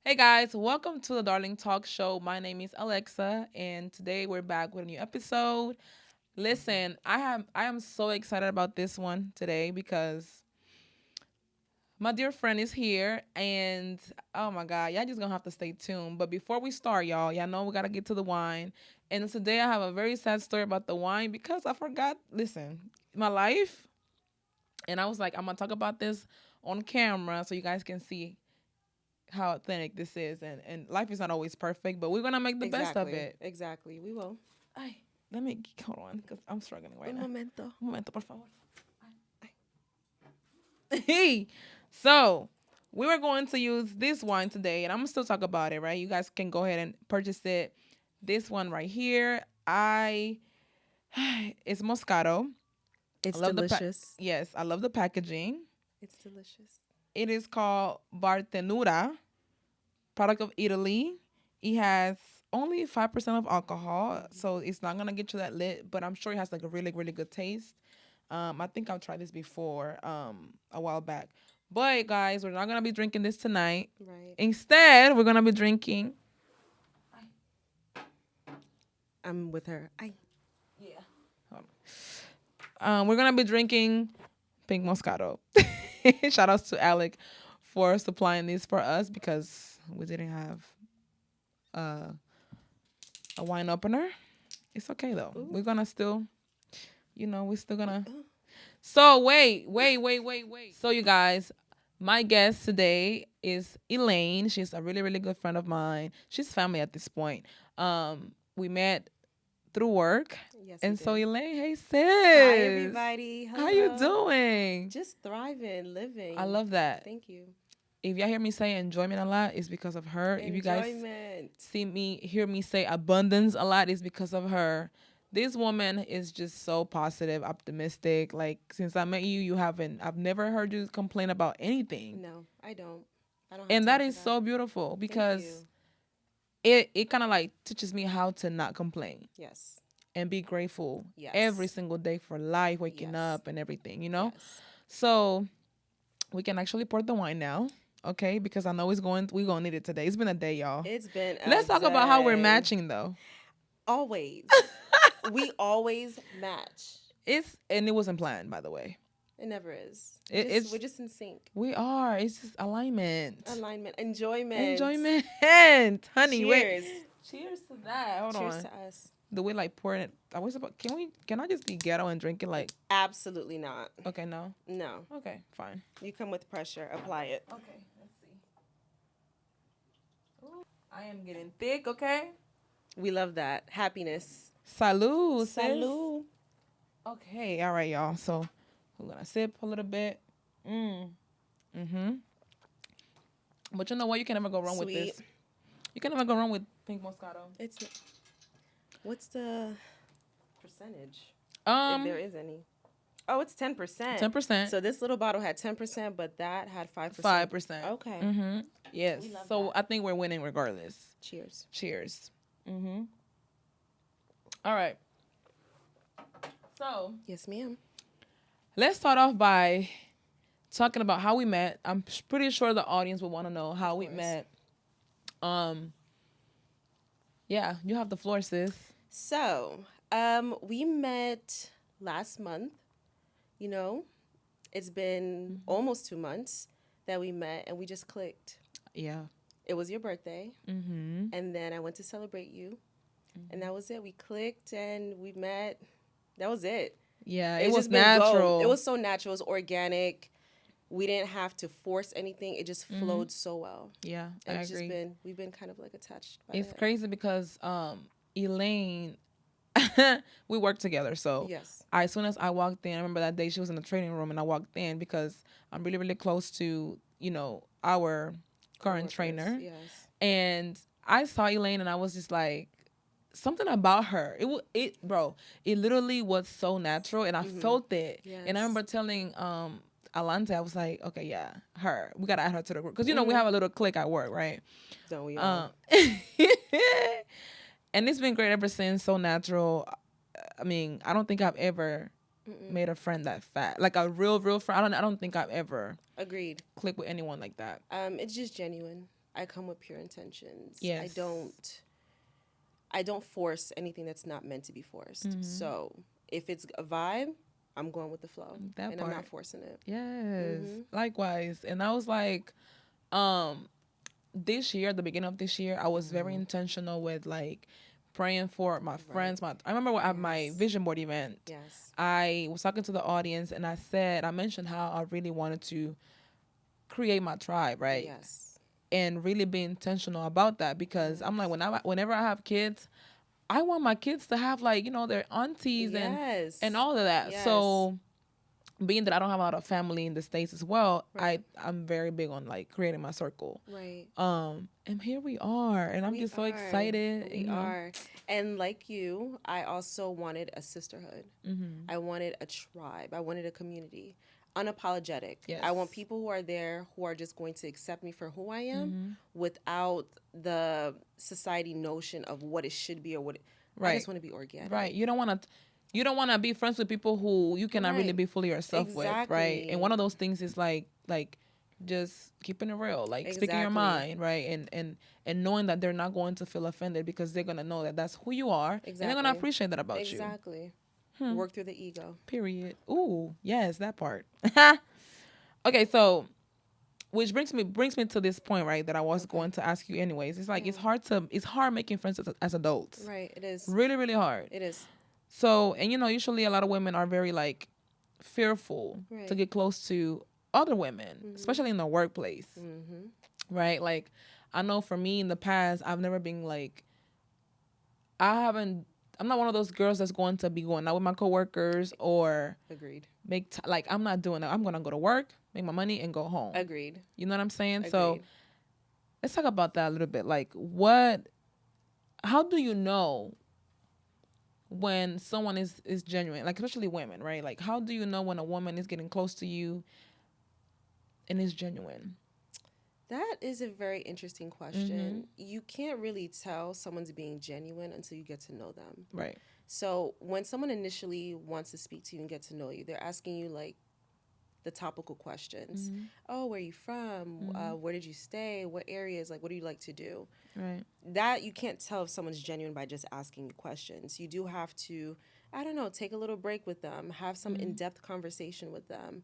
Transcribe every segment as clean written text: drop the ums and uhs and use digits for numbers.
Hey guys, welcome to the Darling Talk Show. My name is Alexa, and today we're back with a new episode. Listen, I am so excited about this one today because my dear friend is here, and oh my god, y'all just gonna have to stay tuned. But before we start, y'all know we gotta get to the wine. And today I have a very sad story about the wine because I forgot. Listen, my life, and I was like, I'm gonna talk about this on camera so you guys can see how authentic this is, and life is not always perfect, but we're gonna make the best of Exactly. it. Exactly. We will. Ay, let me hold on because I'm struggling right Un now. momento. Un momento, por favor. Hey, so we were going to use this wine today, and I'm gonna still talk about it, right? You guys can go ahead and purchase it. This one right here, it's Moscato. I It's love the delicious. yes, I love the packaging. It's delicious. It is called Bartenura, product of Italy. It has only 5% of alcohol, so it's not gonna get you that lit. But I'm sure it has like a really, really good taste. I think I've tried this before, a while back. But guys, we're not gonna be drinking this tonight. Right. Instead, we're gonna be drinking. I'm with her. Yeah. We're gonna be drinking pink Moscato. Shout outs to Alec for supplying these for us because we didn't have uh, a wine opener. It's okay though. Ooh. We're gonna still, we're still gonna. So wait. So you guys, my guest today is Elaine. She's a really, really good friend of mine. She's family at this point. We met through work. Yes. And We so did. Elaine, hey sis. Hi, everybody. Hello. How you doing? Just thriving, living. I love that. Thank you. If y'all hear me say enjoyment a lot, it's because of her. If you guys Enjoyment. hear me say abundance a lot, it's because of her. This woman is just so positive, optimistic. Like since I met you, I've never heard you complain about anything. No, I don't. I don't have And time that for is so beautiful Thank because you. it kind of like teaches me how to not complain Yes. and be grateful Yes. every single day for life, waking Yes. up and everything. Yes. So we can actually pour the wine now, okay? Because I know we're gonna need it today. It's been a day, y'all. It's been a Let's talk about how we're day. matching though. Always. We always match. And it wasn't planned, by the way. It never is. It's We're just in sync. we are. It's just alignment. Alignment. Enjoyment. Enjoyment. Honey, wait. Cheers. Cheers to that. Hold Cheers on. to us. The way like pouring it. I was about can I just be ghetto and drink it like Absolutely not. okay, no? No. Okay, fine. You come with pressure. Apply it. Okay, let's see. Ooh, I am getting thick, okay? We love that. Happiness. Salud, sis. Salud. Okay, all right, y'all. So we're gonna sip a little bit. Mm-hmm. But you know what? You can never go wrong with Sweet. this. You can never go wrong with pink Moscato. It's. What's the percentage? If there is any. Oh, it's 10%. 10%. So this little bottle had 10%, but that had 5%. 5%. Okay. Mm-hmm. Yes. We love So that. I think we're winning regardless. Cheers. Cheers. Mm-hmm. All right. So Yes, ma'am. let's start off by talking about how we met. I'm pretty sure the audience will want to know how we course. met. Yeah, you have the floor, sis. So, we met last month. You know, it's been almost 2 months that we met, and we just clicked. Yeah. It was your birthday, Mm-hmm. and then I went to celebrate you, and that was it. We clicked and we met. That was it. Yeah, It's it was just been gold. natural. It was so natural. It was organic. We didn't have to force anything. It just flowed so well. Yeah, And I it's agree. just we've been kind of like attached by It's it. crazy because Elaine, we worked together. So Yes. as soon as I walked in, I remember that day she was in the training room and I walked in because I'm really, really close to, our current Coworkers, trainer. Yes. And I saw Elaine and I was just like, something about her. It literally was so natural and I felt it. And I Yes. remember telling Alante, I was like, okay, yeah, her. We gotta add her to the group. Because we have a little clique at work, right? Don't we all? And it's been great ever since, so natural. I mean, I don't think I've ever made a friend that fat. Like a real friend. I don't think I've ever Agreed. clicked with anyone like that. It's just genuine. I come with pure intentions. Yes. I don't force anything that's not meant to be forced. Mm-hmm. So if it's a vibe, I'm going with the flow. That and part. I'm not forcing it. Yes. Likewise. And I was like, this year, the beginning of this year, I was very intentional with like praying for my friends. I remember at my vision board event, Yes. I was talking to the audience and I mentioned how I really wanted to create my tribe, right? Yes. And really be intentional about that because I'm like, whenever I have kids, I want my kids to have like, their aunties Yes. and all of that. Yes. So being that I don't have a lot of family in the States as well, Right. I'm very big on like creating my circle. Right. And here we are, and I'm just so excited. We are. And like you, I also wanted a sisterhood. Mm-hmm. I wanted a tribe. I wanted a community. Unapologetic. Yes. I want people who are there who are just going to accept me for who I am Mm-hmm. without the society notion of what it should be or what I Right. just want to be organic. Right. You don't want to be friends with people who you cannot really Right. be fully yourself with, right? Exactly. And one of those things is like just keeping it real, like speaking your Exactly. mind, right? And knowing that they're not going to feel offended because they're gonna know that that's who you are, and they're gonna Exactly. appreciate that about you. Exactly. Work through the ego. Period. Ooh, yes, that part. Okay, so which brings me to this point, right? That I was going to ask you anyways. It's like it's hard making friends as adults. Right. It is. Really, really hard. It is. So, and usually a lot of women are very like fearful to Right. get close to other women, especially in the workplace, Mm-hmm. right? Like, I know for me in the past, I've never been like, I'm not one of those girls that's going to be going out with my coworkers or Agreed. like, I'm not doing that. I'm going to go to work, make my money, and go home. Agreed. You know what I'm saying? Agreed. So, let's talk about that a little bit. Like, how do you know when someone is genuine, like especially women, right? Like, how do you know when a woman is getting close to you and is genuine? That is a very interesting question. You can't really tell someone's being genuine until you get to know them. Right. So when someone initially wants to speak to you and get to know you, they're asking you like the topical questions. Oh, where are you from? Where did you stay? What areas? Like, what do you like to do? Right. That you can't tell if someone's genuine by just asking you questions. You do have to, I don't know, take a little break with them, have some in-depth conversation with them.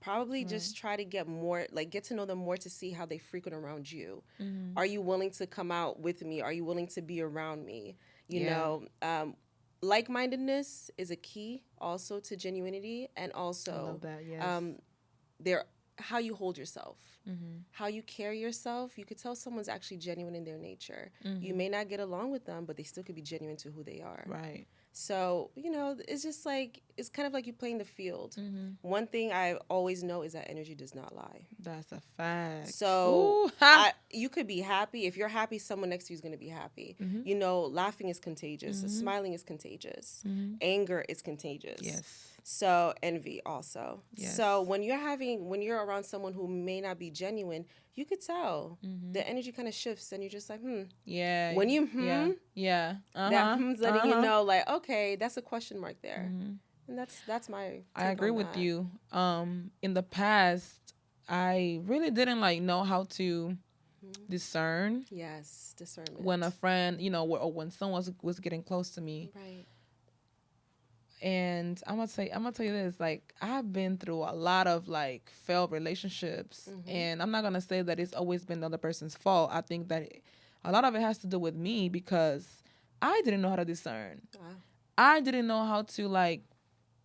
Probably just try to get to know them more to see how they frequent around you. Are you willing to come out with me? Are you willing to be around me? You know, like-mindedness is a key also to genuinity, and also I love that. Yes. how you hold yourself, how you carry yourself. You could tell someone's actually genuine in their nature. You may not get along with them, but they still could be genuine to who they are. Right. So, it's just like, it's kind of like you playing the field. One thing I always know is that energy does not lie. That's a fact. So, Ooh, you could be happy. If you're happy, someone next to you is going to be happy. Laughing is contagious. Smiling is contagious. Anger is contagious. yes. So, envy also. Yes. So, when you're around someone who may not be genuine, you could tell the energy kind of shifts, and you're just like, Yeah. When you yeah. that letting you know, like, okay, that's a question mark there. And that's my I take agree on with that. you. In the past, I really didn't like know how to discern Yes, discernment. when a friend, or when someone was getting close to me. Right. And I'm gonna tell you this, like, I've been through a lot of like failed relationships, and I'm not gonna say that it's always been the other person's fault. I think that a lot of it has to do with me because I didn't know how to discern. I didn't know how to like,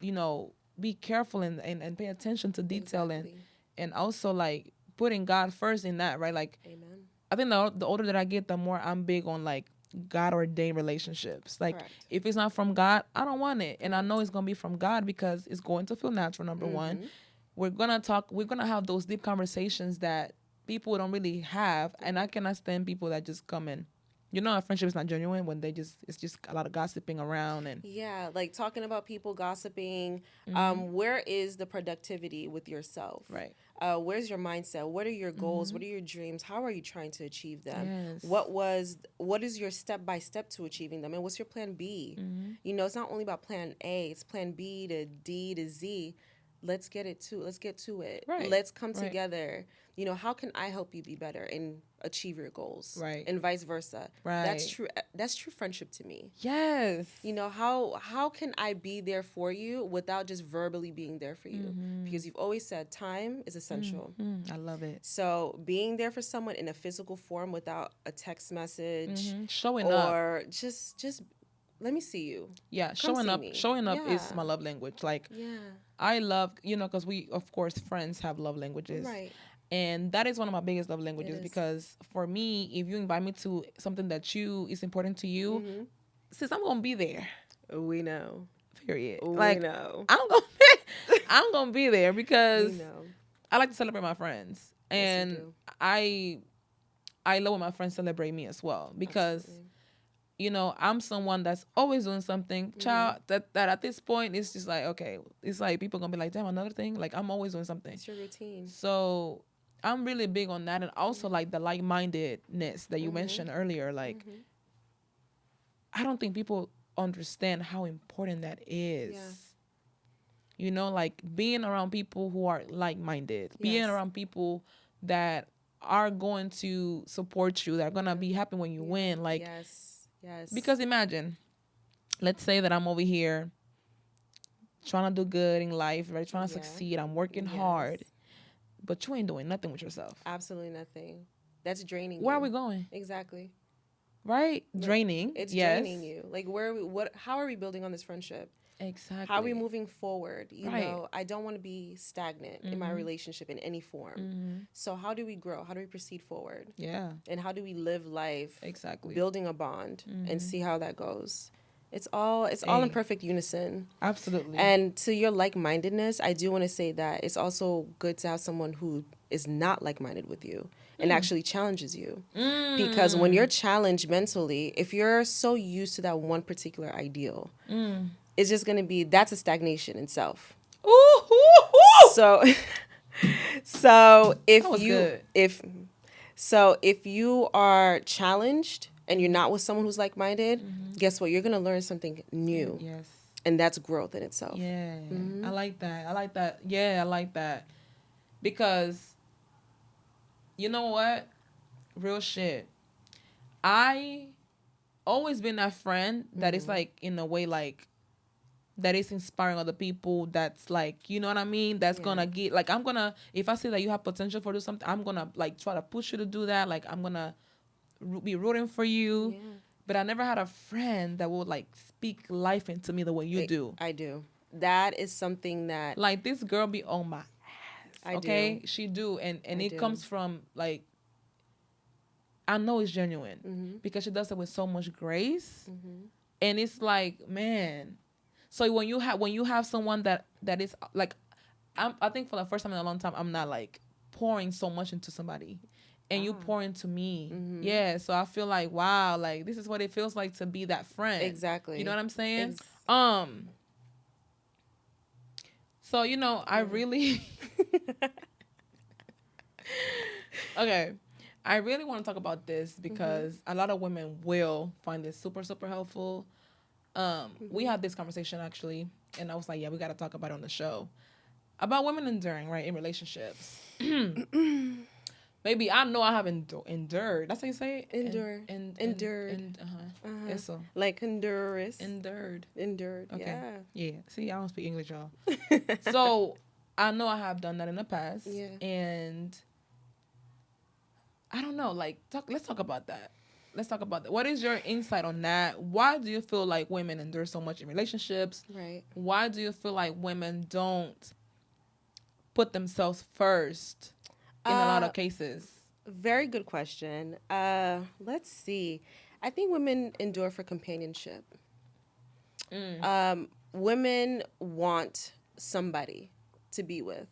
be careful and pay attention to detail Exactly. and also like putting God first in that, right? Like, Amen. I think the older that I get, the more I'm big on like God ordained relationships. Like, Correct. if it's not from God, I don't want it. And I know it's gonna be from God because it's going to feel natural. Number one, we're gonna have those deep conversations that people don't really have, and I cannot stand people that just come in. A friendship is not genuine when it's just a lot of gossiping around and Yeah, like talking about people gossiping. Where is the productivity with yourself? right. Where's your mindset? What are your goals? What are your dreams? How are you trying to achieve them? Yes. What is your step by step to achieving them? And what's your plan B? It's not only about plan A, it's plan B to D to Z. let's get to it. Right. Let's come Right. together. How can I help you be better and achieve your goals? Right. And vice versa. Right. That's true friendship to me. Yes. How can I be there for you without just verbally being there for you? Because you've always said time is essential. I love it. So being there for someone in a physical form without a text message Showing up. or just let me see you. Yeah, Come showing see up. me. Showing up is Yeah. my love language. Like Yeah. I love, because we, of course, friends have love languages. Right. And that is one of my biggest love languages is. because for me, if you invite me to something that is important to you, since I'm gonna be there. We know. Period. We Like know. I'm gonna be there because We know. I like to celebrate my friends, and do. I love when my friends celebrate me as well because Absolutely. I'm someone that's always doing something. Child, that at this point it's just like, okay, it's like people gonna be like, damn, another thing. Like I'm always doing something. It's your routine. So I'm really big on that, and also like the like-mindedness that you mentioned earlier. Like I don't think people understand how important that is. Like being around people who are like-minded, being around people that are going to support you, that are gonna be happy when you win. Like, yes. because imagine, let's say that I'm over here trying to do good in life, right? Trying to succeed. I'm working hard, but you ain't doing nothing with yourself. Absolutely nothing. That's draining Where you. are we going? Exactly. Right? Draining. It's yes. draining you. Like how are we building on this friendship? Exactly. How are we moving forward? Right. I don't want to be stagnant in my relationship in any form. So how do we grow? How do we proceed forward? Yeah. And how do we live life Exactly. building a bond and see how that goes? It's all in perfect unison. Absolutely. And to your like-mindedness, I do want to say that it's also good to have someone who is not like-minded with you and actually challenges you. Because when you're challenged mentally, if you're so used to that one particular ideal, it's just going to be, that's a stagnation in itself. Ooh. So so if That was you good. if you are challenged and you're not with someone who's like-minded, guess what? You're going to learn something new. Yes. And that's growth in itself. Yeah. I like that. Yeah, I like that. Because you know what? Real shit. I always been that friend that is like, in a way, like that is inspiring other people. That's like, you know what I mean? That's gonna get, like, I'm gonna, if I see that you have potential for do something, I'm gonna like try to push you to do that. Like I'm gonna be rooting for you. Yeah. But I never had a friend that would like speak life into me the way you do. I do. That is something that Like this girl be on my ass. I Okay? do. She do. And I it do. comes from like, I know it's genuine because she does it with so much grace. And it's like, man. So when you have someone that is like, I think for the first time in a long time, I'm not like pouring so much into somebody, and you pour into me. Yeah. So I feel like, wow, like this is what it feels like to be that friend. Exactly. You know what I'm saying? So I really okay. I really want to talk about this because a lot of women will find this super, super helpful. We had this conversation actually, and I was like, yeah, we got to talk about it on the show about women enduring, right, in relationships. Maybe I know I have endured. That's how you say it? Endure. Endured. Eso. Like Honduras. Endured. Endured. Okay. Yeah. Yeah. See, I don't speak English, y'all. So I know I have done that in the past. Yeah. And I don't know. Like, let's talk about that. Let's talk about that. What is your insight on that? Why do you feel like women endure so much in relationships? Right. Why do you feel like women don't put themselves first in a lot of cases? Very good question. Let's see. I think women endure for companionship. Women want somebody to be with.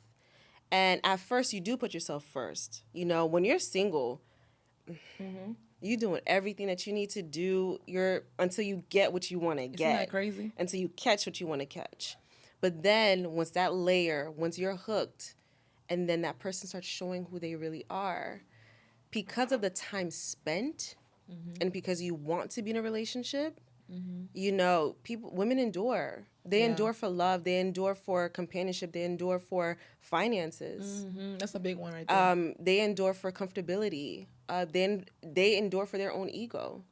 And at first, you do put yourself first. When you're single, you're doing everything that you need to do until you get what you want to get. Isn't that crazy? Until you catch what you want to catch. But then once you're hooked, and then that person starts showing who they really are, because of the time spent and because you want to be in a relationship, You know, women endure. They Yeah. endure for love. They endure for companionship. They endure for finances. That's a big one right there. They endure for comfortability. Then they endure for their own ego.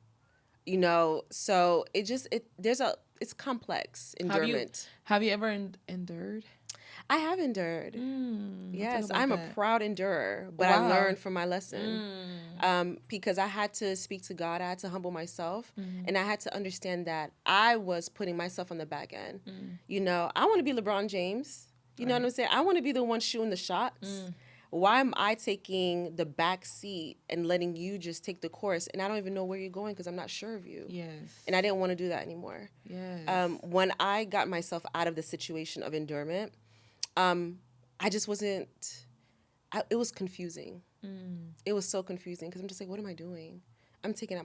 You know, so it's complex Have you endurement. have you ever endured? I have endured. Let's talk Yes, about I'm a that. proud endurer, but I Wow. learned from my lesson. Because I had to speak to God, I had to humble myself, and I had to understand that I was putting myself on the back end. You know, I want to be LeBron James. You know what I'm saying? I want to be the one shooting the shots. Why am I taking the back seat and letting you just take the course? And I don't even know where you're going because I'm not sure of you. Yes. And I didn't want to do that anymore. Yes. When I got myself out of the situation of endurement, I just wasn't. It was confusing. It was so confusing because I'm just like, what am I doing? I'm taking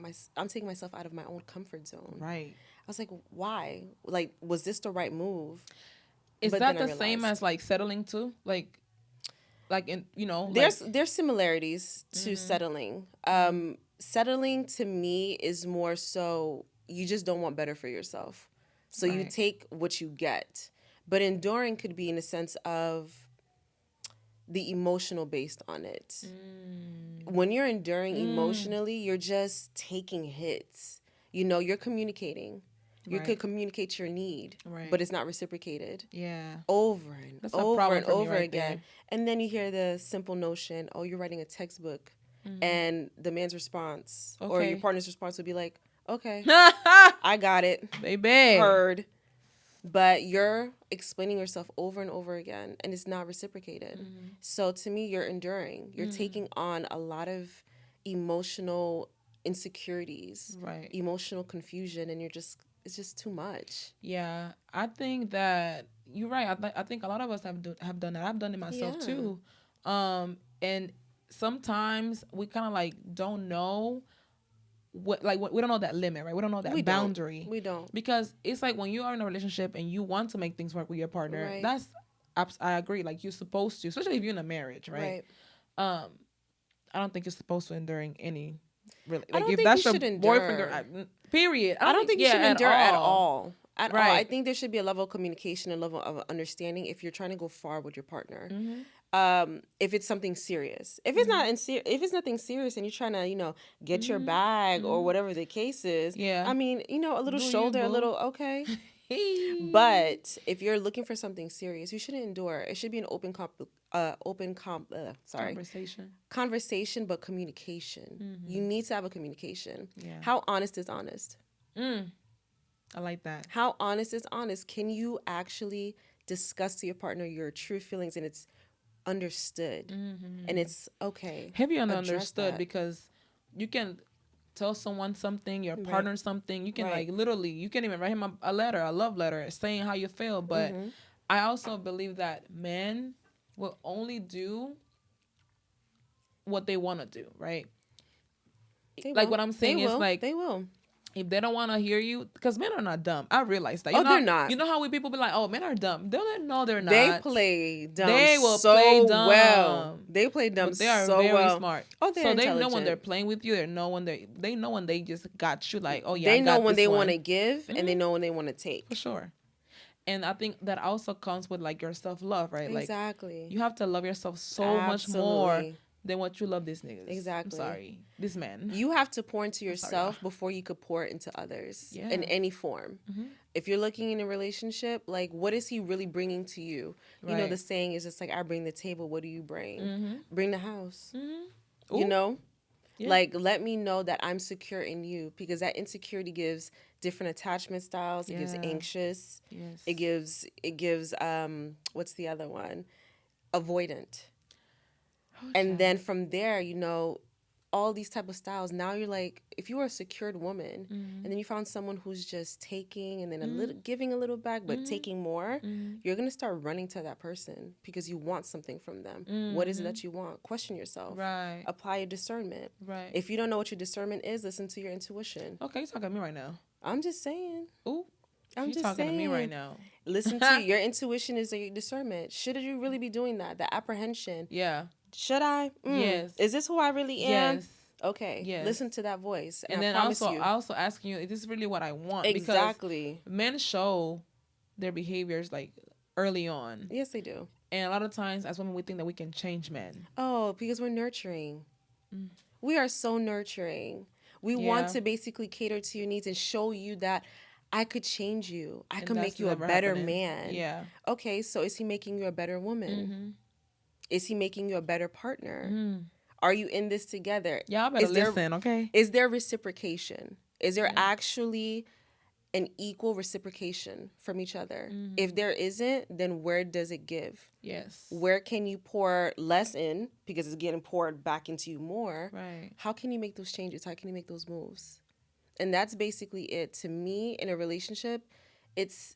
myself out of my own comfort zone. Right. I was like, why? Like, was this the right move? Is But that then I the same realized- as like settling too? Like in There's similarities to settling. Settling to me is more so you just don't want better for yourself, so you Right. take what you get. But enduring could be in the sense of the emotional based on it. When you're enduring emotionally, you're just taking hits. You know, you're communicating. You Right. could communicate your need, Right. but it's not reciprocated. Yeah. Over and That's a over problem and for me over right again. there. And then you hear the simple notion, oh, you're writing a textbook. And the man's response or your Okay. partner's response would be like, okay, Baby. I got it, heard. But you're explaining yourself over and over again, and it's not reciprocated. So to me, you're enduring. You're taking on a lot of emotional insecurities, Right. emotional confusion, and it's just too much. Yeah, I think that you're right. I think a lot of us have done that. I've done it myself Yeah. too. And sometimes we kind of like don't know we don't know that limit, right? We don't know that boundary. We don't. Because it's like when you are in a relationship and you want to make things work with your partner, Right. I agree. Like you're supposed to, especially if you're in a marriage, right? I don't think you're supposed to enduring any really I like don't if think that's you your should boyfriend endure. period. I don't think you yeah, should endure at all. At all. I Right. think there should be a level of communication, a level of understanding if you're trying to go far with your partner. If it's something serious, if it's not if it's nothing serious, and you're trying to get your bag or whatever the case is. Yeah. I mean, a little Do you, shoulder, a boo? little okay. But if you're looking for something serious, you shouldn't endure. It should be an conversation, but communication. You need to have a communication. Yeah. How honest is honest? I like that. How honest is honest? Can you actually discuss to your partner your true feelings and it's understood and it's okay? Heavy on the Address understood that. because you can tell someone something, your Right. partner something. You can Right. like literally, you can even write him a letter, a love letter, saying how you feel. But I also believe that men will only do what they want to do, right? They Like will. what I'm saying They is will. like they will. if they don't want to hear you, because men are not dumb. I realize that. Oh, they're not. You know how we people be like, oh, men are dumb. No, they're not. They play dumb. They will so play dumb. well. They play dumb But they are so very well. smart. Oh, they're so they know when intelligent. they're playing with you. They know when they just got you. Like, oh yeah, They I know got when this they one. want to give and they know when they want to take. For sure. And I think that also comes with like your self love, right? Exactly. Like you have to love yourself so much more Absolutely. than what you love these niggas. Exactly. I'm sorry, this man. You have to pour into sorry, yourself before you could pour into others Yeah. in any form. If you're looking in a relationship, like what is he really bringing to you? You know, Right. the saying is just like, I bring the table. What do you bring? Bring the house. Ooh. You know? Yeah. Like, let me know that I'm secure in you because that insecurity gives different attachment styles. It gives Yeah. anxious. Yes. It gives what's the other one? Avoidant. And then from there, all these type of styles. Now you're like, if you were a secured woman and then you found someone who's just taking and then a little giving a little back but taking more, you're going to start running to that person because you want something from them. What is it that you want? Question yourself. Right. Apply your discernment. Right. If you don't know what your discernment is, listen to your intuition. Okay, you're talking to me right now. I'm just saying. Ooh. I'm You're just talking saying. to me right now. Listen to your intuition is your discernment. Should you really be doing that? The apprehension. Yeah. Should I? Yes. Is this who I really am? Yes. Okay, Yes. listen to that voice, and And I then promise also, you. I also asking you, is this really what I want? Because Exactly. men show their behaviors like early on. Yes, they do. And a lot of times, as women, we think that we can change men. Oh, because we're nurturing. Mm. We are so nurturing. We want Yeah. to basically cater to your needs and show you that I could change you. I And could that's make you a never better happening. man. Yeah. Okay, so is he making you a better woman? Mm-hmm. Is he making you a better partner? Mm. Are you in this together? Y'all better listen, okay? Is there reciprocation? Is there Yeah. actually an equal reciprocation from each other? If there isn't, then where does it give? Yes. Where can you pour less in because it's getting poured back into you more? Right. How can you make those changes? How can you make those moves? And that's basically it. To me, in a relationship, it's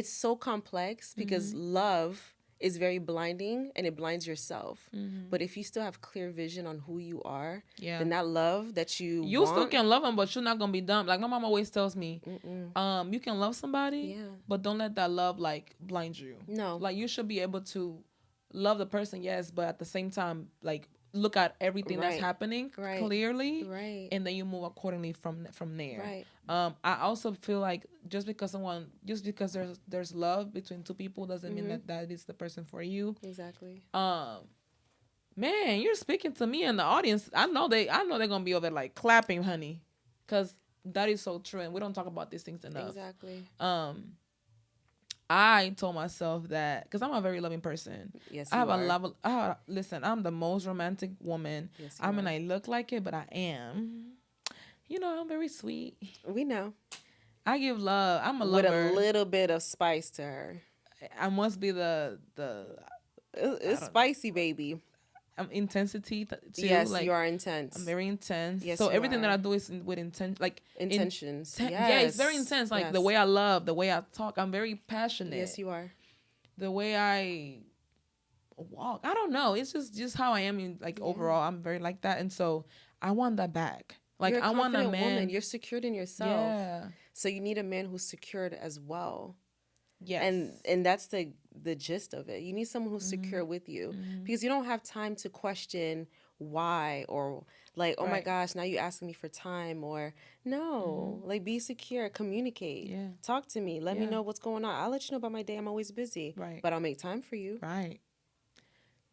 so complex because love is very blinding and it blinds yourself. But if you still have clear vision on who you are, Yeah. then that love that you still want, can love them, but you're not gonna be dumb. Like my mom always tells me, you can love somebody, Yeah. but don't let that love like blind you. No. Like you should be able to love the person, yes, but at the same time, like look at everything that's Right. happening Right. clearly, Right. and then you move accordingly from there. Right. I also feel like just because there's love between two people doesn't mean that is the person for you. Exactly. Man, you're speaking to me in the audience. I know they're gonna be over there like clapping, honey, because that is so true, and we don't talk about these things enough. Exactly. I told myself that because I'm a very loving person. Yes, I have you a are. level. Listen, I'm the most romantic woman. Yes, I you mean, are. I look like it, but I am. You know, I'm very sweet. We know. I give love. I'm a With lover. a little bit of spice to her. I must be the It's spicy, baby. intensity too. Yes, like you are intense. I'm very intense. Yes, so you everything that are. I do is with intent, like Intentions. Yeah, it's very Yes. intense. Like Yes. the way I love, the way I talk. I'm very passionate. Yes, you are. The way I walk. I don't know. It's just how I am. Overall, I'm very like that, and so I want that back. Like You're a I want a confident man. woman. You're secured in yourself. Yeah. So you need a man who's secured as well. Yes. And that's the gist of it. You need someone who's secure with you because you don't have time to question why or like, oh my Right. gosh, now you asking me for time or no, like be secure, communicate, Yeah. talk to me, let me Yeah. know what's going on. I'll let you know about my day. I'm always busy, Right. but I'll make time for you. Right.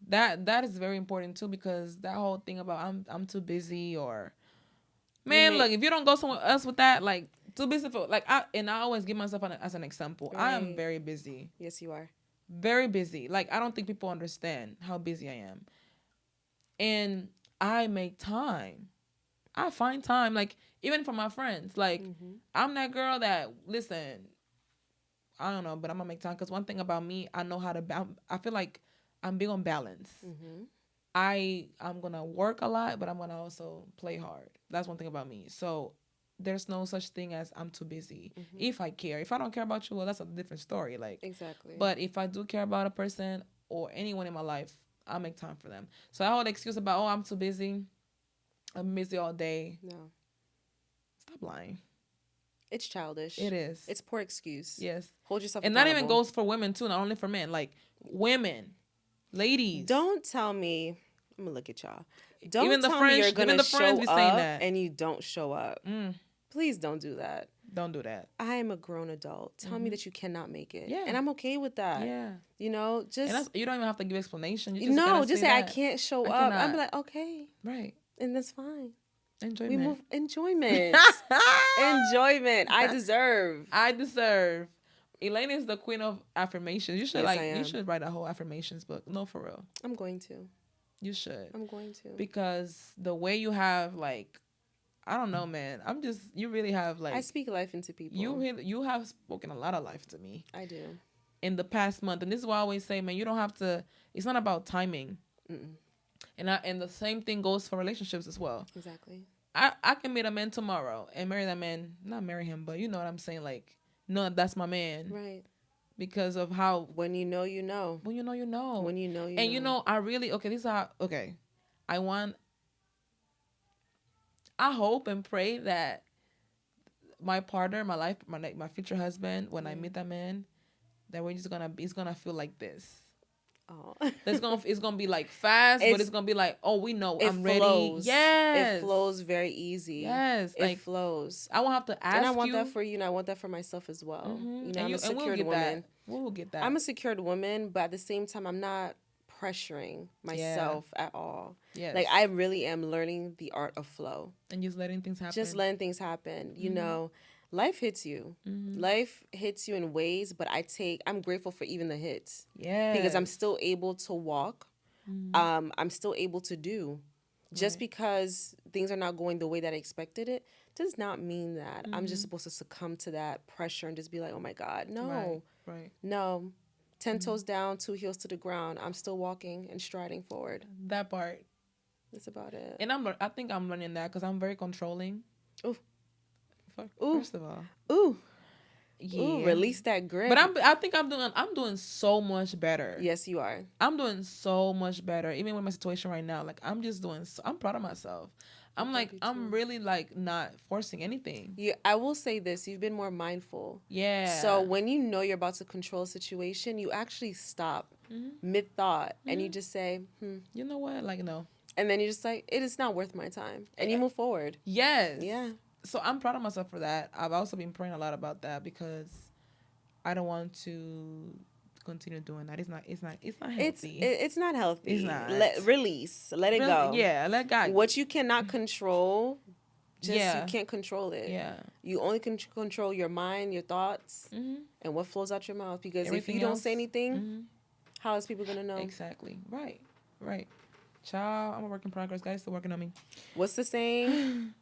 That is very important too because that whole thing about I'm too busy or man, look, if you don't go somewhere else with that, like too busy for like I always give myself as an example. I am Right. very busy. Yes, you are. Very busy. Like I don't think people understand how busy I am. And I make time. I find time like even for my friends. Like I'm that girl that listen, I don't know, but I'm gonna make time because one thing about me, I know how to I feel like I'm big on balance. I'm gonna work a lot, but I'm gonna also play hard. That's one thing about me. So there's no such thing as I'm too busy. If I care, if I don't care about you, well, that's a different story. Like, Exactly. but if I do care about a person or anyone in my life, I'll make time for them. So that whole excuse about I'm too busy, I'm busy all day. No, Stop lying. it's childish. It is. It's poor excuse. Yes. Hold yourself And that even accountable. goes for women too, not only for men. Like women, ladies. Don't tell me. I'm gonna look at y'all. Don't Even the tell me French- you're even gonna the French show be saying up that. and you don't show up. Mm, Please don't do that. don't do that. I am a grown adult. Tell me that you cannot make it. Yeah. And I'm okay with that. Yeah. You know, And just you don't even have to give explanation. You just no, gotta just say say I that. can't show I up. I'm cannot. like, okay, Right. and that's fine. Enjoyment. We move enjoyment. Enjoyment. I deserve. I deserve. Elaine is the queen of affirmations. You should Yes, I you am. should write a whole affirmations book. No, for real. I'm going to. You should. I'm going to. Because the way you have like I don't know, man. You really have like I speak life into people. you have spoken a lot of life to me I do. in the past month. And this is why I always say, man, you don't have to it's not about timing. Mm-mm. And the same thing goes for relationships as well. Exactly. I can meet a man tomorrow and marry that man, not marry him, but you know what I'm saying, like, no, that's my man. Right. Because of how When you know, you know. when you know you know. When you know, you and know. you know, I really this is how I hope and pray that my partner, my life, my future husband, when I meet that man, that he's gonna feel like this. Oh. It's gonna be like fast, but it's gonna be like, oh, we know, I'm ready. Yes, It flows very easy. Yes, it flows. I won't have to ask you. And I want that for you, and I want that for myself as well. You know, I'm a secured woman. We'll get that. I'm a secured woman, but at the same time, I'm not pressuring myself at all. Yes. Like, I really am learning the art of flow. And just letting things happen. Just letting things happen. You know, life hits you. Life hits you in ways, but I'm grateful for even the hits. Yeah. Because I'm still able to walk. I'm still able to do. Just because things are not going the way that I expected it does not mean that I'm just supposed to succumb to that pressure and just be like, oh my God, no. Right. No. 10 toes down, 2 heels to the ground. I'm still walking and striding forward. That part. That's about it. And I think I'm learning that because I'm very controlling. Ooh. First of all. Ooh. Yeah. Ooh, release that grip. But I think I'm doing so much better. Yes, you are. I'm doing so much better, even with my situation right now. Like, I'm just I'm proud of myself. I'm really like not forcing anything. Yeah, I will say this: you've been more mindful. Yeah. So when you know you're about to control a situation, you actually stop mid thought and you just say, you know what? Like, no. And then you just like, it is not worth my time, and you move forward. Yes. Yeah. So I'm proud of myself for that. I've also been praying a lot about that because I don't want to continue doing that. It's not healthy. It's not healthy. It's not. Release. Let it go. Yeah, let God. What you cannot control, you can't control it. Yeah. You only can control your mind, your thoughts, and what flows out your mouth. Because Everything if you else, don't say anything, how is people gonna know? Exactly. Right. Child, I'm a work in progress. God is still working on me. What's the saying?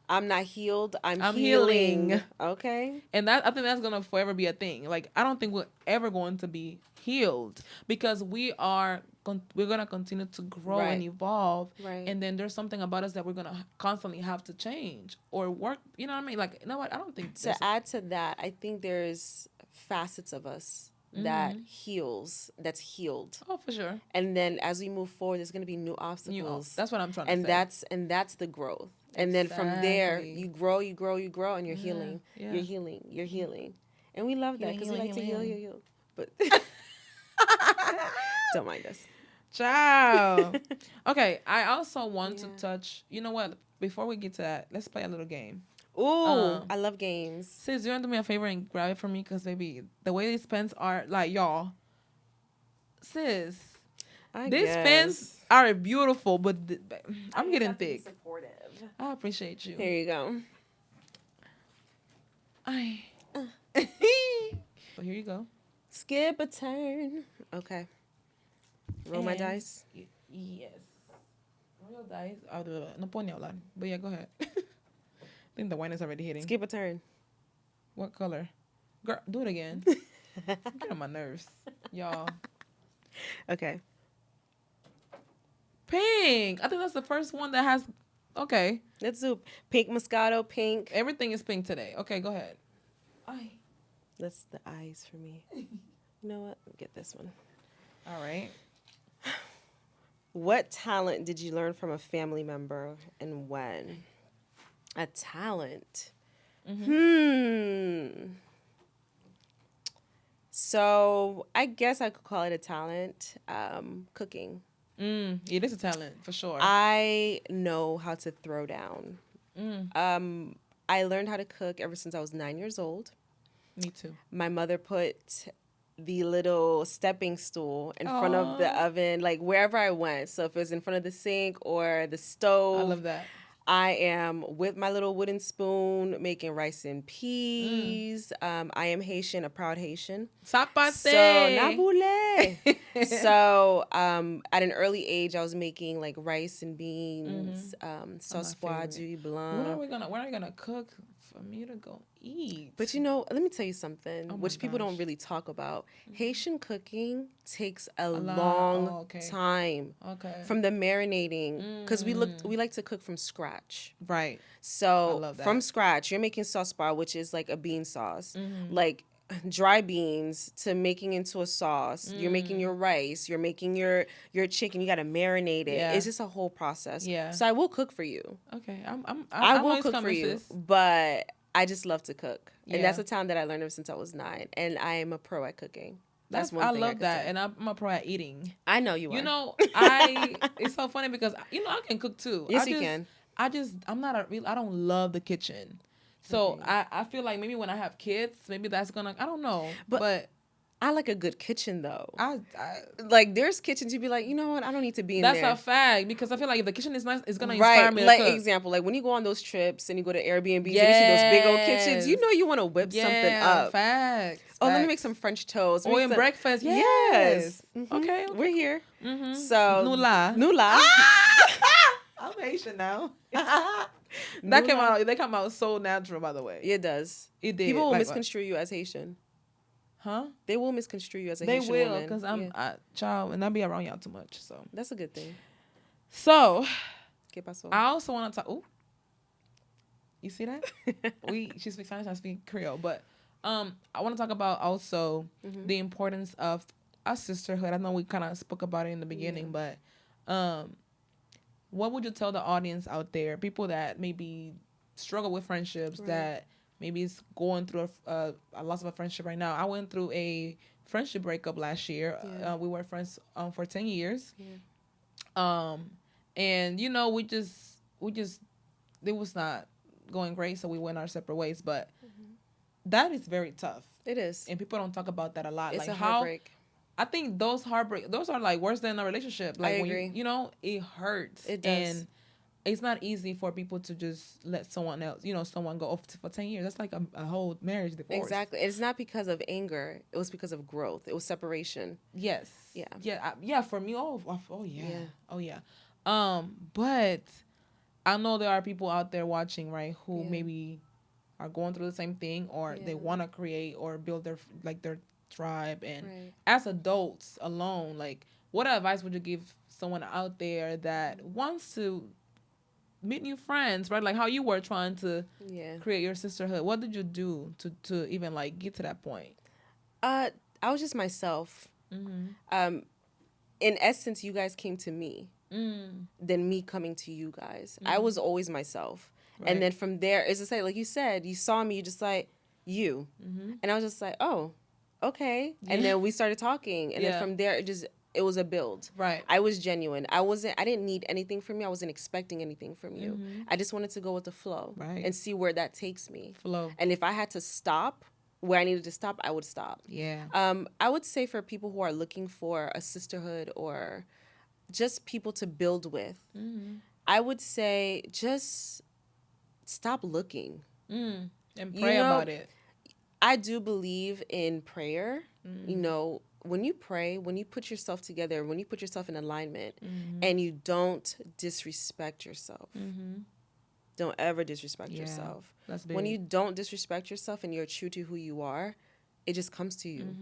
I'm not healed. I'm healing. Okay. And I think that's gonna forever be a thing. Like, I don't think we're ever going to be healed because we're gonna continue to grow and evolve. Right. And then there's something about us that we're gonna constantly have to change or work. You know what I mean? Like, you know what? I don't think to add to that, I think there's facets of us that's healed. Oh, for sure. And then as we move forward, there's gonna be new obstacles. That's what I'm trying to say. And that's the growth. And then from there, you grow, and you're healing. Yeah. You're healing. And we love that because we like to heal. But don't mind us. Ciao. Okay, I also want to touch, you know what? Before we get to that, let's play a little game. Ooh, I love games. Sis, you want to do me a favor and grab it for me? Because, baby, the way these pens are, like, y'all. Sis, these pens are beautiful, but I'm getting thick. Supportive. I appreciate you. Here you go. So here you go. Skip a turn. Okay. Roll my dice. Yes. Roll your dice. No puedo ni hablar. But yeah, go ahead. I think the wine is already hitting. Skip a turn. What color? Girl, do it again. Get on my nerves. Y'all. Okay. Pink. I think that's the first one that has... Okay. Let's do pink Moscato, pink. Everything is pink today. Okay, go ahead. That's the eyes for me. You know what? Get this one. All right. What talent did you learn from a family member and when? A talent. So I guess I could call it a talent. Cooking. It is a talent for sure. I know how to throw down. I learned how to cook ever since I was 9 years old. Me too. My mother put the little stepping stool in front of the oven, like wherever I went. So if it was in front of the sink or the stove. I love that. I am with my little wooden spoon making rice and peas. I am Haitian, a proud Haitian. Sapate. So, nabule. So, at an early age, I was making like rice and beans, sauce du blanc. When are we gonna cook for me to go eat? But you know, let me tell you something, which people don't really talk about. Haitian cooking takes a long time. Okay. From the marinating, because we like to cook from scratch. Right. So from scratch, you're making sauce bar, which is like a bean sauce, like dry beans to making into a sauce. You're making your rice. You're making your chicken. You got to marinate it. Yeah. It's just a whole process. Yeah. So I will cook for you. Okay. I will cook for you, but I just love to cook, and that's a talent that I learned ever since I was 9, and I am a pro at cooking. That's one I thing I love could that, say. and I'm a pro at eating. I know you You are. know, it's so funny because I can cook too. Yes, you can. I'm not a real. I don't love the kitchen, so Agreed. I feel like maybe when I have kids, maybe that's gonna. I don't know, But but I like a good kitchen though. I Like there's kitchens you'd be like, you know what? I don't need to be in that's there. a fact because I feel like if the kitchen is nice, it's gonna inspire Right. me to Like cook. example, like when you go on those trips and you go to Airbnbs and you see those big old kitchens, you know you want to whip something up. Facts. Oh, let me facts. make some French toast. Or in breakfast. Yes. Okay. We're here. Mm-hmm. So Nula. Nula. I'm Haitian now. Nula. They come out so natural, by the way. It does. It did. People will Like, misconstrue you as Haitian. huh? They will misconstrue you as a They Haitian will, woman. because I'm Yeah. child, and I be around y'all too much. So, That's a good thing. so ¿Qué pasó? I also want to talk. Oh, you see that? She speaks Spanish, I speak Creole, but I want to talk about also the importance of a sisterhood. I know we kind of spoke about it in the beginning, but what would you tell the audience out there, people that maybe struggle with friendships, that maybe is going through a loss of a friendship right now? I went through a friendship breakup last year. We were friends for 10 years. And we just it was not going great, so we went our separate ways. But that is very tough. It is. And people don't talk about that a lot. It's like a heartbreak. I think those are like worse than a relationship. Like I when agree. It hurts. It does. And it's not easy for people to just let someone else, someone go off for 10 years. That's like a whole marriage divorce. Exactly. It's not because of anger. It was because of growth. It was separation. Yes. Yeah. Yeah. For me, oh yeah. Oh yeah. But I know there are people out there watching, right, who maybe are going through the same thing, or they want to create or build their tribe. And as adults alone, like, what advice would you give someone out there that wants to meet new friends, right? Like how you were trying to create your sisterhood. What did you do to even like get to that point? I was just myself. In essence, you guys came to me. Than me coming to you guys. I was always myself. Right. And then from there, it's just like you said, you saw me, you just like, you. And I was just like, oh, okay. And then we started talking. And then from there, it was a build. Right. I was genuine. I didn't need anything from you. I wasn't expecting anything from you. I just wanted to go with the flow and see where that takes me. Flow. And if I had to stop where I needed to stop, I would stop. Yeah. I would say for people who are looking for a sisterhood or just people to build with, I would say just stop looking. And pray about it. I do believe in prayer. When you pray, when you put yourself together, when you put yourself in alignment and you don't disrespect yourself. Don't ever disrespect yourself. That's big. When you don't disrespect yourself and you're true to who you are, it just comes to you.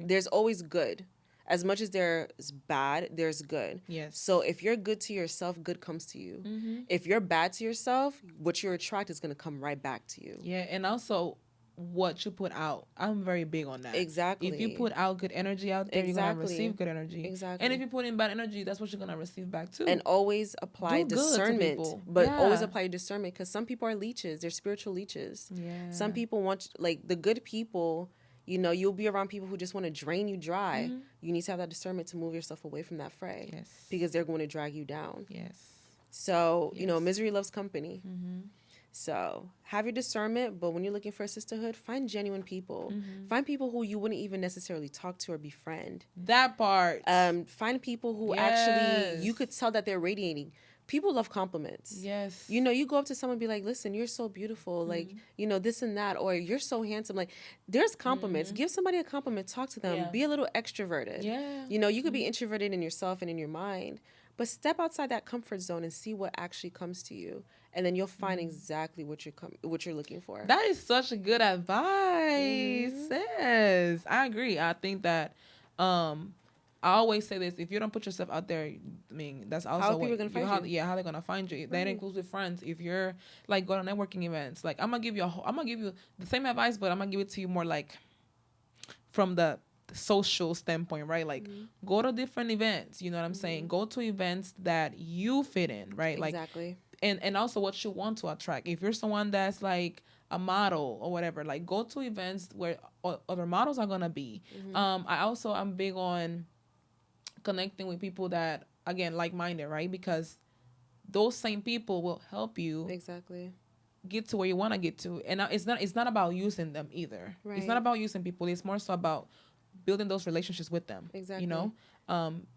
There's always good. As much as there's bad, there's good. Yes. So if you're good to yourself, good comes to you. If you're bad to yourself, what you attract is going to come right back to you. Yeah, and also what you put out. I'm very big on that. Exactly. If you put out good energy out there, you're going to receive good energy. Exactly. And if you put in bad energy, that's what you're going to receive back too. And always apply discernment. But always apply discernment, because some people are leeches. They're spiritual leeches. Yeah. Some people want, like, the good people, you'll be around people who just want to drain you dry. You need to have that discernment to move yourself away from that fray. Yes. Because they're going to drag you down. Yes. So, misery loves company. So have your discernment, but when you're looking for a sisterhood, find genuine people. Find people who you wouldn't even necessarily talk to or befriend. That part. Find people who actually, you could tell that they're radiating. People love compliments. Yes. You go up to someone and be like, listen, you're so beautiful. Like, this and that, or you're so handsome. Like, there's compliments. Give somebody a compliment. Talk to them. Be a little extroverted. Yeah. You could be introverted in yourself and in your mind, but step outside that comfort zone and see what actually comes to you. And then you'll find exactly what you're looking for. That is such a good advice. Yes. I agree. I think that I always say this: if you don't put yourself out there, I mean, that's also how people gonna find you. Yeah, how they're gonna find you. That includes with friends. If you're like going to networking events, like I'm gonna give you the same advice, but I'm gonna give it to you more like from the social standpoint, right? Like go to different events. You know what I'm saying? Go to events that you fit in, right? Exactly. Like, and also what you want to attract. If you're someone that's like a model or whatever, like go to events where other models are gonna be. I'm big on connecting with people that, again, like-minded, right? Because those same people will help you Exactly. get to where you want to get to. And it's not about using them either. It's not Right. about using people. It's more so about building those relationships with them. You Exactly. know,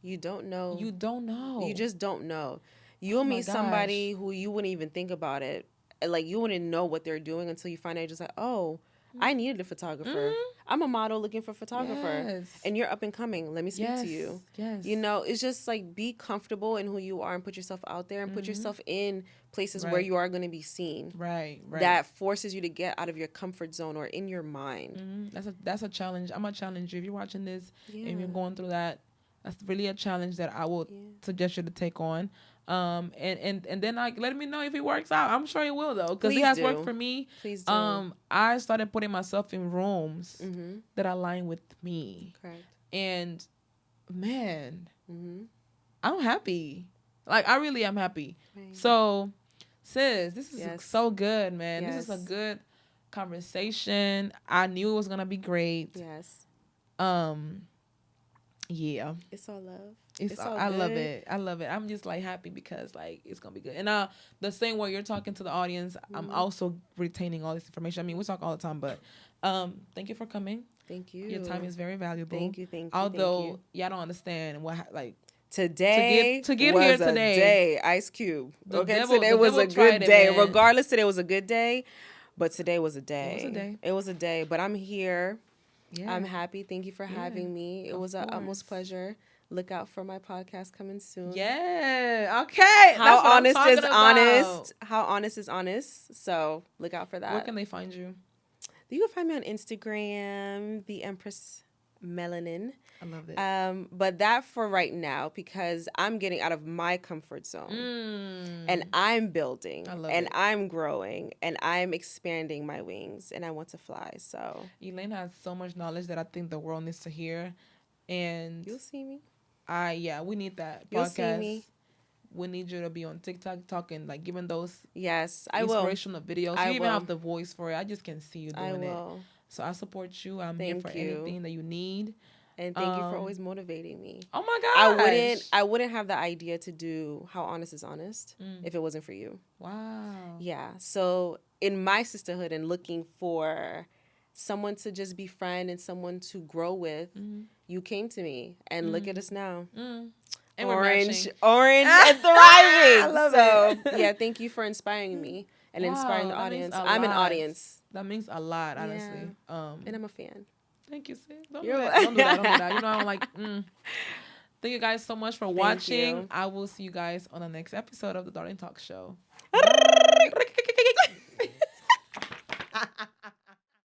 You don't know. you don't know. You just don't know. Oh You'll my meet somebody gosh. who you wouldn't even think about it. Like, you wouldn't know what they're doing until you find out, just like, oh, I needed a photographer. I'm a model looking for a photographer. Yes. And you're up and coming. Let me speak Yes. to you. Yes. You know, it's just like, be comfortable in who you are and put yourself out there and put yourself in places where Right. you are going to be seen. Right. Right. That forces you to get out of your comfort zone or in your mind. That's a challenge. I'm gonna challenge you if you're watching this Yeah. and you're going through that. That's really a challenge that I would Yeah. suggest you to take on. And then like let me know if it works out. I'm sure it will though, because it Please has do. worked for me. Please do. I started putting myself in rooms Mm-hmm. that align with me, Correct. and man, Mm-hmm. I'm happy. Like I really am happy. Right. So, sis, this is Yes. so good, man. This is a Yes. good conversation. I knew it was gonna be great. Yes. Yeah. It's all love. It's all I love good. it. I love it. I'm just like happy because like it's gonna be good. And the same way you're talking to the audience, I'm also retaining all this information. I mean, we talk all the time, but thank you for coming. Thank you. Your time is very valuable. Thank you. Thank you. Although thank you. y'all don't understand what like Today to get was here a today. day. Ice Cube. The Okay, devil- today the was devil a good tried it, day. man. Regardless, today was a good day, but today was a day. It was a day. It was a day. But I'm here. Yeah. I'm happy. Thank you for having me. It of was an course. utmost pleasure. Look out for my podcast coming soon. Yeah. Okay. How That's what honest I'm is talking about. honest. How honest is honest. So look out for that. Where can they find you? You can find me on Instagram, the Empress Melanin. I love it. But that for right now, because I'm getting out of my comfort zone and I'm building I love and it. I'm growing and I'm expanding my wings and I want to fly. So Elaine has so much knowledge that I think the world needs to hear. And you'll see me. we need that You'll podcast. see me. We need you to be on TikTok talking, like giving those Yes, I will. inspirational videos. I You even will. have the voice for it. I just can see you I doing it. will. So I support you. I'm here Thank for you. anything that you need. And thank you for always motivating me. Oh my gosh. I wouldn't have the idea to do How Honest is Honest if it wasn't for you. Wow. Yeah. So in my sisterhood and looking for someone to just befriend and someone to grow with, you came to me and look at us now. And we're Orange matching. and thriving. I love it. Yeah, thank you for inspiring me and inspiring the Wow, that means audience. a I'm an lot. audience That means a lot, honestly. and I'm a fan. Thank you, sis. Don't do You're that. welcome. Don't do that. Don't do that. You know, I'm like, Thank you guys so much for watching. you. I will see you guys on the next episode of the Darling Talk Show.